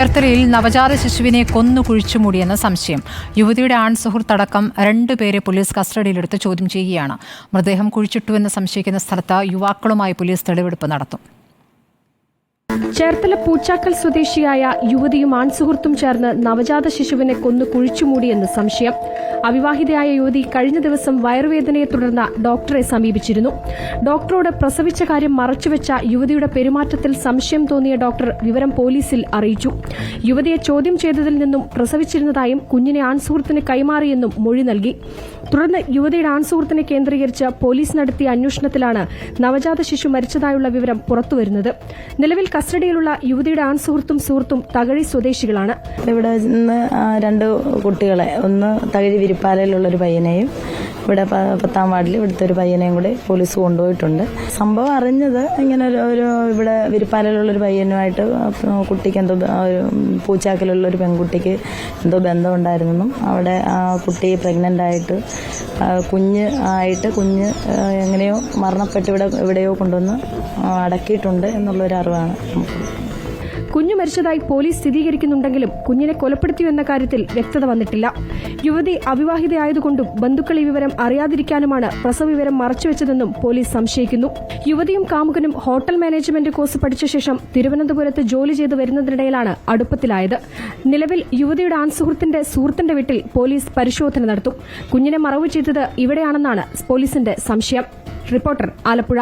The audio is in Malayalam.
ചേർത്തലയിൽ നവജാത ശിശുവിനെ കൊന്നു കുഴിച്ചുമൂടിയെന്ന സംശയം. യുവതിയുടെ ആൺസുഹൃത്തടക്കം 2 പേരെ പോലീസ് കസ്റ്റഡിയിലെടുത്ത് ചോദ്യം ചെയ്യുകയാണ്. മൃതദേഹം കുഴിച്ചിട്ടുവെന്ന് സംശയിക്കുന്ന സ്ഥലത്ത് യുവാക്കളുമായി പോലീസ് തെളിവെടുപ്പ് നടത്തും. ചേർത്തല പൂച്ചാക്കൽ സ്വദേശിയായ യുവതിയും ആൺസുഹൃത്തും ചേർന്ന് നവജാത ശിശുവിനെ കൊന്നു കുഴിച്ചുമൂടിയെന്ന് സംശയം. അവിവാഹിതയായ യുവതി കഴിഞ്ഞ ദിവസം വയറുവേദനയെ തുടർന്ന് ഡോക്ടറെ സമീപിച്ചിരുന്നു. ഡോക്ടറോട് പ്രസവിച്ച കാര്യം മറച്ചുവെച്ച യുവതിയുടെ പെരുമാറ്റത്തിൽ സംശയം തോന്നിയ ഡോക്ടർ വിവരം പോലീസിൽ അറിയിച്ചു. യുവതിയെ ചോദ്യം ചെയ്തതിൽ നിന്നും പ്രസവിച്ചിരുന്നതായും കുഞ്ഞിനെ ആൺസുഹൃത്തിന് കൈമാറിയെന്നും മൊഴി നൽകി. തുടർന്ന് യുവതിയുടെ ആൺസുഹൃത്തിനെ കേന്ദ്രീകരിച്ച് പോലീസ് നടത്തിയ അന്വേഷണത്തിലാണ് നവജാത ശിശു മരിച്ചതായുള്ള വിവരം പുറത്തുവരുന്നത്. നിലവിൽ കസ്റ്റഡിയിലുള്ള യുവതിയുടെ സുഹൃത്തും തകഴി സ്വദേശികളാണ്. ഇവിടെ നിന്ന് 2 കുട്ടികളെ, ഒന്ന് തകഴി വിരിപ്പാലയിലുള്ളൊരു പയ്യനെയും ഇവിടെ 10ാം വാർഡിൽ ഇവിടുത്തെ ഒരു പയ്യനെയും കൂടി പോലീസ് കൊണ്ടുപോയിട്ടുണ്ട്. സംഭവം അറിഞ്ഞത് ഇങ്ങനെ ഒരു ഇവിടെ വിരിപ്പാലയിലുള്ളൊരു പയ്യനുമായിട്ട് കുട്ടിക്ക് എന്തോ പൂച്ചാക്കലുള്ള ഒരു പെൺകുട്ടിക്ക് എന്തോ ബന്ധമുണ്ടായിരുന്നെന്നും അവിടെ ആ കുട്ടി പ്രഗ്നന്റ് ആയിട്ട് കുഞ്ഞ് എങ്ങനെയോ മരണപ്പെട്ട് എവിടെയോ കൊണ്ടുവന്ന് അടക്കിയിട്ടുണ്ട് എന്നുള്ളൊരു അറിവാണ്. കുഞ്ഞു മരിച്ചതായി പോലീസ് സ്ഥിരീകരിക്കുന്നുണ്ടെങ്കിലും കുഞ്ഞിനെ കൊലപ്പെടുത്തിയെന്ന കാര്യത്തിൽ വ്യക്തത വന്നിട്ടില്ല. യുവതി അവിവാഹിതയായതുകൊണ്ടും ബന്ധുക്കൾ ഈ വിവരം അറിയാതിരിക്കാനുമാണ് പ്രസവവിവരം മറച്ചുവെച്ചതെന്നും പോലീസ് സംശയിക്കുന്നു. യുവതിയും കാമുകനും ഹോട്ടൽ മാനേജ്മെന്റ് കോഴ്സ് പഠിച്ച ശേഷം തിരുവനന്തപുരത്ത് ജോലി ചെയ്തു വരുന്നതിനിടയിലാണ് അടുപ്പത്തിലായത്. നിലവിൽ യുവതിയുടെ സുഹൃത്തിന്റെ വീട്ടിൽ പോലീസ് പരിശോധന നടത്തും. കുഞ്ഞിനെ മറവു ചെയ്തത് ഇവിടെയാണെന്നാണ് പോലീസിന്റെ സംശയം. റിപ്പോർട്ടർ, ആലപ്പുഴ.